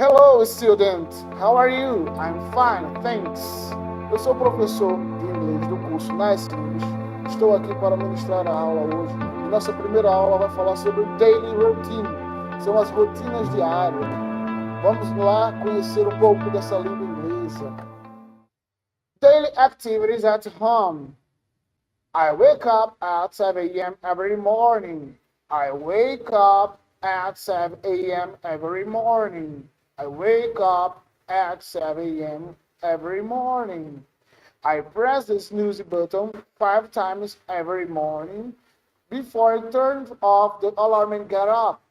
Hello, student. How are you? I'm fine, thanks. Eu sou professor de inglês do curso Inglês. Estou aqui para ministrar a aula hoje. E nossa primeira aula vai falar sobre daily routine. São as rotinas diárias. Vamos lá conhecer um pouco dessa língua inglesa. Daily activities at home. I wake up at 7 a.m. every morning. I wake up at 7 a.m. every morning. I wake up at 7 a.m. every morning. I press the snooze button 5 times every morning before I turn off the alarm and get up.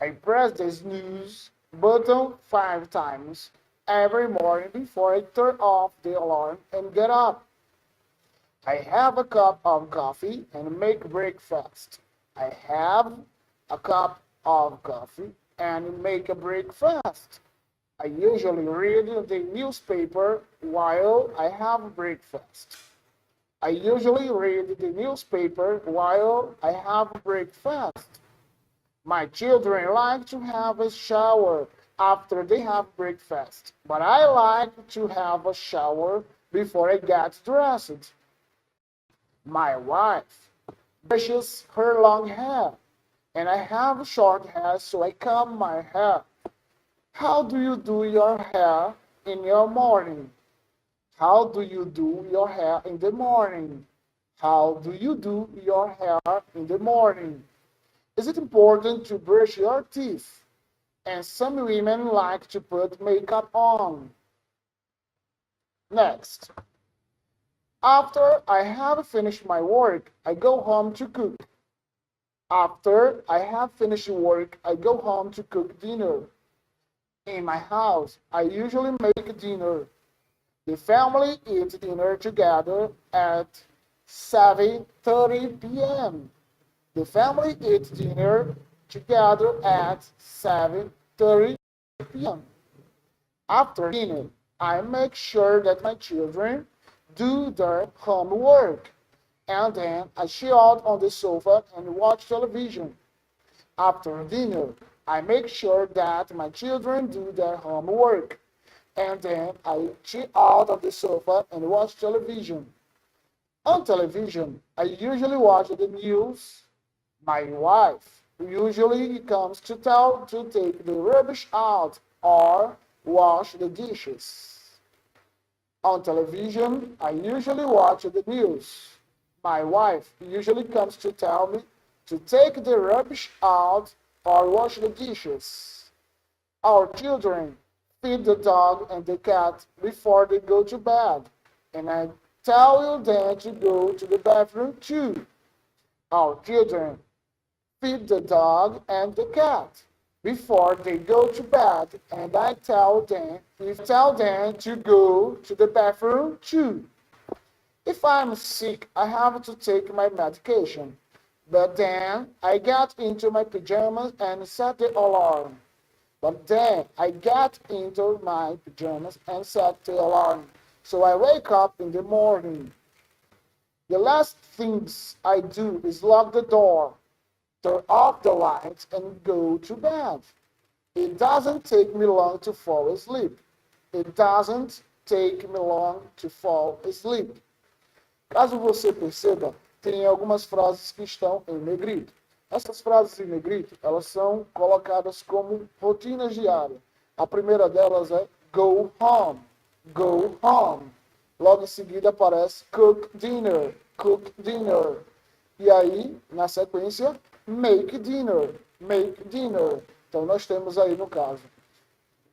I press the snooze button 5 times every morning before I turn off the alarm and get up. I have a cup of coffee and make breakfast. I have a cup of coffee and make a breakfast. I usually read the newspaper while I have breakfast. I usually read the newspaper while I have breakfast. My children like to have a shower after they have breakfast, but I like to have a shower before I get dressed. My wife brushes her long hair, and I have short hair, so I comb my hair. How do you do your hair in your morning? How do you do your hair in the morning? How do you do your hair in the morning? Is it important to brush your teeth? And some women like to put makeup on. Next. After I have finished my work, I go home to cook. After I have finished work, I go home to cook dinner. In my house, I usually make dinner. The family eats dinner together at 7:30 p.m. The family eats dinner together at 7:30 p.m. After dinner, I make sure that my children do their homework, and then I chill out on the sofa and watch television. After dinner, I make sure that my children do their homework, and then I chill out on the sofa and watch television. On television, I usually watch the news. My wife usually comes to take the rubbish out or wash the dishes. On television, I usually watch the news. My wife usually comes to tell me to take the rubbish out or wash the dishes. Our children feed the dog and the cat before they go to bed, and I tell them to go to the bathroom too. Our children feed the dog and the cat before they go to bed, and I tell them to go to the bathroom too. If I'm sick, I have to take my medication, but then I get into my pajamas and set the alarm. But then I get into my pajamas and set the alarm. So I wake up in the morning. The last things I do is lock the door, turn off the lights, and go to bed. It doesn't take me long to fall asleep. It doesn't take me long to fall asleep. Caso você perceba, tem algumas frases que estão em negrito. Essas frases em negrito, elas são colocadas como rotinas diárias. A primeira delas é go home, go home. Logo em seguida aparece cook dinner, cook dinner. E aí, na sequência, make dinner, make dinner. Então, nós temos aí, no caso,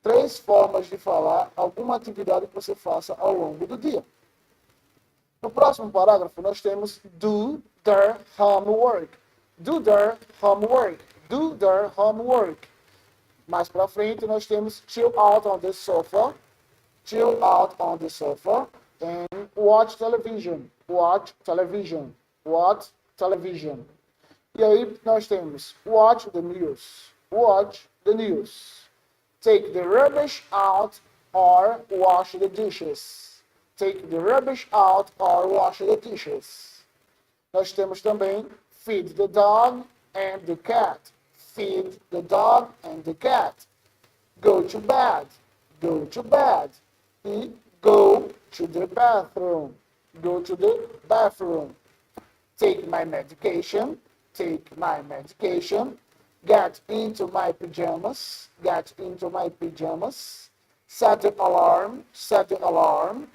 3 formas de falar alguma atividade que você faça ao longo do dia. No próximo parágrafo, nós temos do their homework. Do their homework. Do their homework. Mais para frente, nós temos chill out on the sofa. Chill out on the sofa. And watch television. Watch television. Watch television. E aí, nós temos watch the news. Watch the news. Take the rubbish out or wash the dishes. Take the rubbish out or wash the dishes. Nós temos também feed the dog and the cat. Feed the dog and the cat. go to bed, go to bed. E, go to the bathroom, go to the bathroom. Take my medication, take my medication. Get into my pajamas, get into my pajamas. Set the alarm, set the alarm.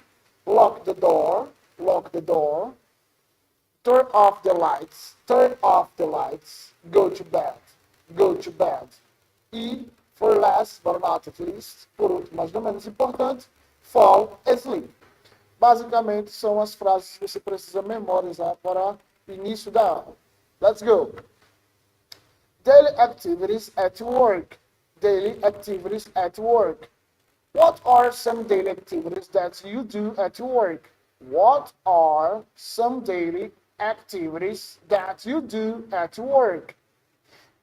Lock the door, lock the door. Turn off the lights, turn off the lights. Go to bed, go to bed. E, for last but not least, por último, mas não menos importante, fall asleep. Basicamente, são as frases que você precisa memorizar para o início da aula. Let's go. Daily activities at work. Daily activities at work. What are some daily activities that you do at work? What are some daily activities that you do at work?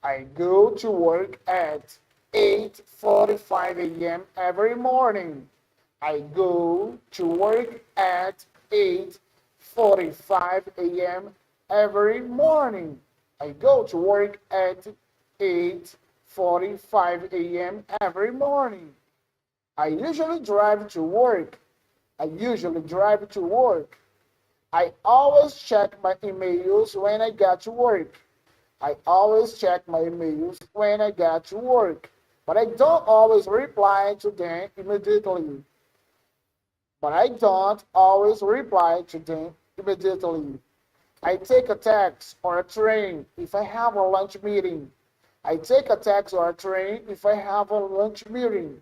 I go to work at 8:45 a.m. every morning. I go to work at 8:45 a.m. every morning. I go to work at 8:45 a.m. every morning. I usually drive to work. I usually drive to work. I always check my emails when I get to work. I always check my emails when I get to work, but I don't always reply to them immediately. But I don't always reply to them immediately. I take a taxi or a train if I have a lunch meeting. I take a taxi or a train if I have a lunch meeting.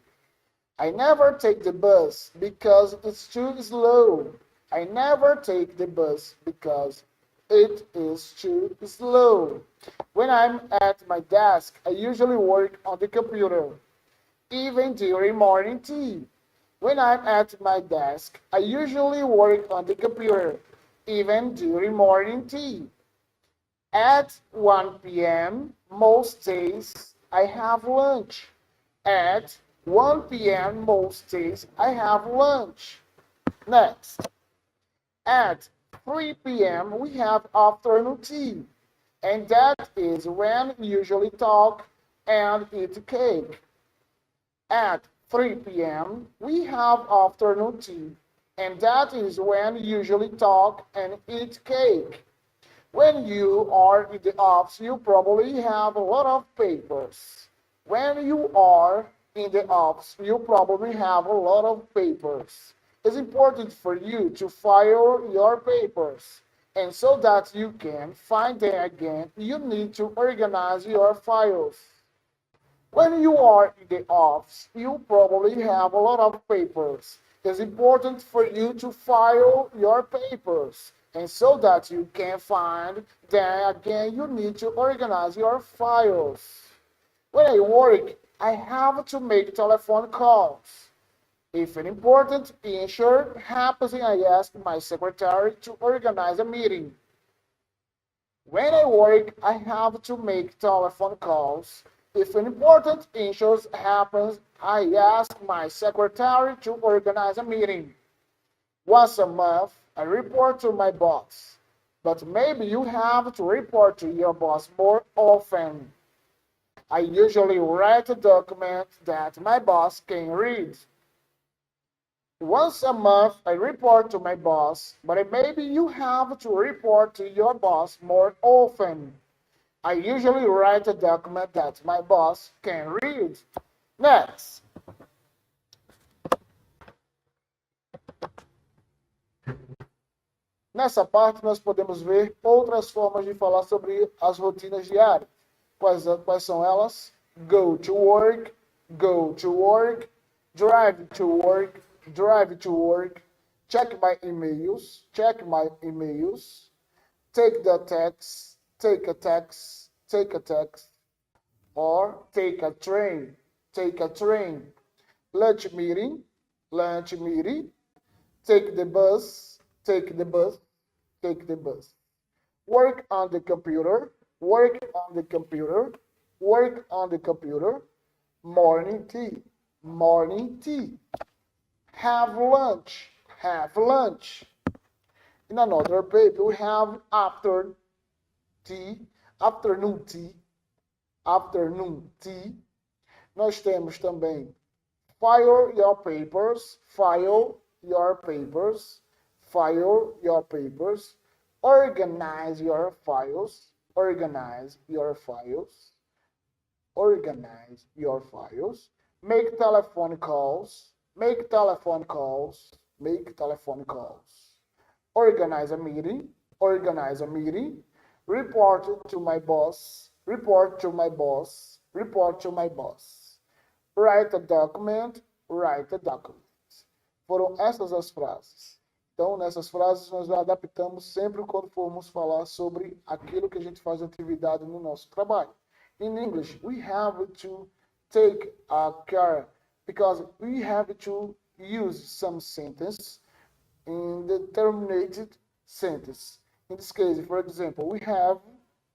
I never take the bus because it's too slow. I never take the bus because it is too slow. When I'm at my desk, I usually work on the computer, even during morning tea. When I'm at my desk, I usually work on the computer, even during morning tea. At 1 p.m., most days, I have lunch. At 1 p.m., most days, I have lunch. Next. At 3 p.m., we have afternoon tea. And that is when we usually talk and eat cake. At 3 p.m., we have afternoon tea. And that is when we usually talk and eat cake. When you are in the office, you probably have a lot of papers. When you are in the office, you probably have a lot of papers. It's important for you to file your papers. And so that you can find them again, you need to organize your files. When you are in the office, you probably have a lot of papers. It's important for you to file your papers. And so that you can find them again, you need to organize your files. When I work, I have to make telephone calls. If an important issue happens, I ask my secretary to organize a meeting. When I work, I have to make telephone calls. If an important issue happens, I ask my secretary to organize a meeting. Once a month, I report to my boss. But maybe you have to report to your boss more often. I usually write a document that my boss can read. Once a month, I report to my boss, but maybe you have to report to your boss more often. I usually write a document that my boss can read. Next. Nessa parte, nós podemos ver outras formas de falar sobre as rotinas diárias. Quais são elas? Go to work, drive to work, check my emails, take the taxi, take a taxi, or take a train, lunch meeting, take the bus, work on the computer, morning tea, have lunch. In another paper, we have afternoon tea. Nós temos também File your papers, file your papers, file your papers, organize your files, organize your files, organize your files, make telephone calls, make telephone calls, make telephone calls, organize a meeting, organize a meeting, report to my boss, report to my boss, report to my boss, write a document, write a document. Foram essas as frases. Então, nessas frases, nós adaptamos sempre quando formos falar sobre aquilo que a gente faz atividade no nosso trabalho. In English, we have to take care because we have to use some sentence in the terminated sentence. In this case, for example, we have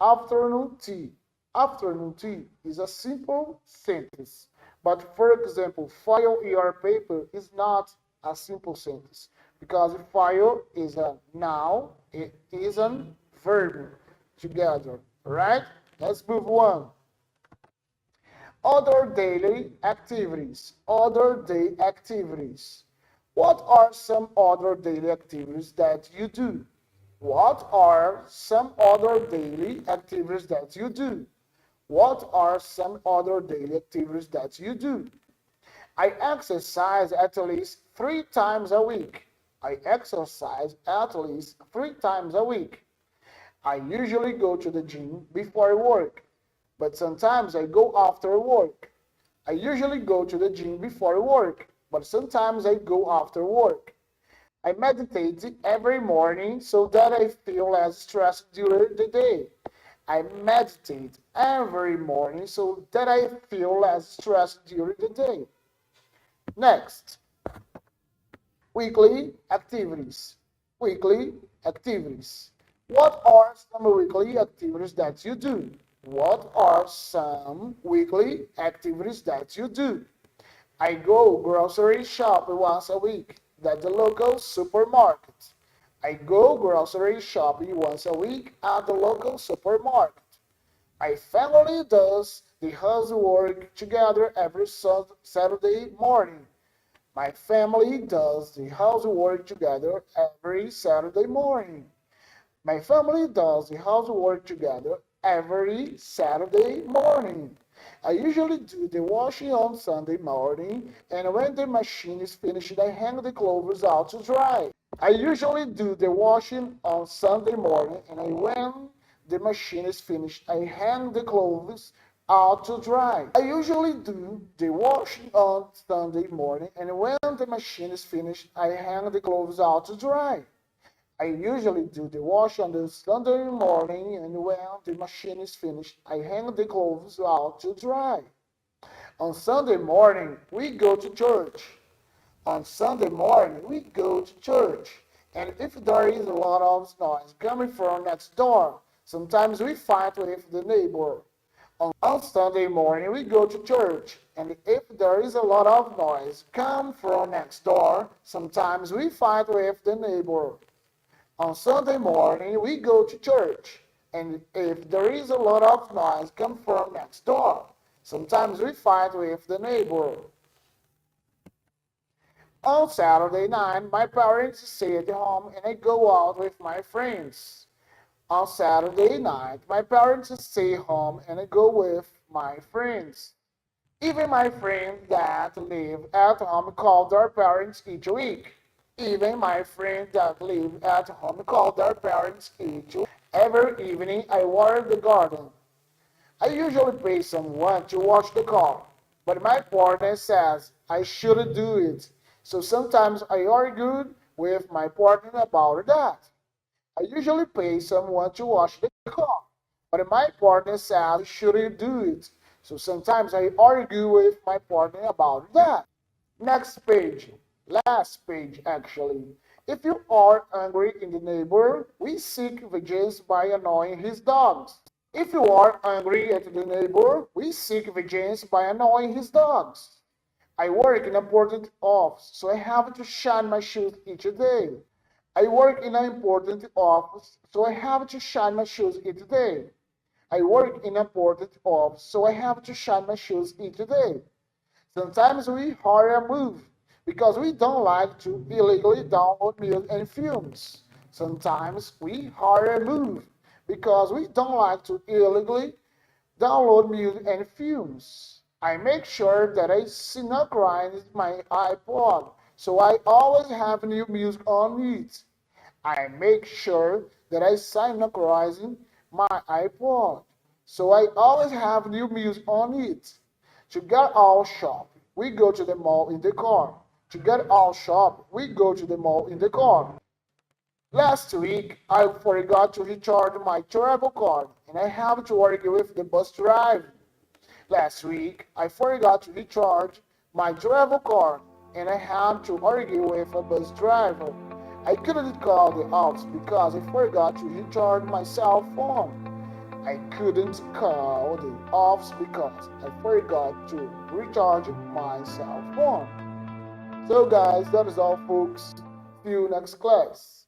afternoon tea. Afternoon tea is a simple sentence. But for example, file your paper is not a simple sentence because file is a noun, it is a verb together, right? Let's move on. Other daily activities. Other day activities. What are some other daily activities that you do? What are some other daily activities that you do? What are some other daily activities that you do? I exercise at least 3 times a week. I exercise at least 3 times a week. I usually go to the gym before work, but sometimes I go after work. I usually go to the gym before work, but sometimes I go after work. I meditate every morning so that I feel less stressed during the day. I meditate every morning so that I feel less stressed during the day. Next, weekly activities. Weekly activities. What are some weekly activities that you do? What are some weekly activities that you do? I go grocery shop once a week at the local supermarket. I go grocery shopping once a week at the local supermarket. My family does the housework together every Saturday morning. My family does the housework together every Saturday morning. My family does the housework together every Saturday morning. I usually do the washing on Sunday morning, and when the machine is finished, I hang the clothes out to dry. I usually do the washing on Sunday morning, and when the machine is finished, I hang the clothes out to dry. I usually do the washing on Sunday morning, and when the machine is finished, I hang the clothes out to dry. I usually do the wash on the Sunday morning, and when the machine is finished, I hang the clothes out to dry. On Sunday morning, we go to church. On Sunday morning, we go to church. And if there is a lot of noise coming from next door, sometimes we fight with the neighbor. On Sunday morning, we go to church. And if there is a lot of noise come from next door, sometimes we fight with the neighbor. On Sunday morning, we go to church, and if there is a lot of noise come from next door, sometimes we fight with the neighbor. On Saturday night, my parents stay at home and I go out with my friends. On Saturday night, my parents stay home and I go with my friends. Even my friends that live at home call their parents each week. Even my friends that live at home call their parents each week. Every evening I water the garden. I usually pay someone to wash the car, but my partner says I shouldn't do it. So sometimes I argue with my partner about that. I usually pay someone to wash the car, but my partner says I shouldn't do it. So sometimes I argue with my partner about that. Next page, last page actually. If you are angry in the neighbor, we seek vengeance by annoying his dogs. If you are angry at the neighbor, we seek vengeance by annoying his dogs. I work in an important office, so I have to shine my shoes each day. I work in an important office, so I have to shine my shoes each day. I work in an important office, so I have to shine my shoes each day. Sometimes we hire a movie because we don't like to illegally download music and films. Sometimes we hire a movie because we don't like to illegally download music and films. I make sure that I synchronize my iPod so I always have new music on it. I make sure that I synchronize my iPod so I always have new music on it. To get our shop, we go to the mall in the car. To get our shop, we go to the mall in the car. Last week, I forgot to recharge my travel card and I have to argue with the bus driver. Last week, I forgot to recharge my travel card and I had to argue with a bus driver. I couldn't call the office because I forgot to recharge my cell phone. I couldn't call the office because I forgot to recharge my cell phone. So guys, that is all folks. See you next class.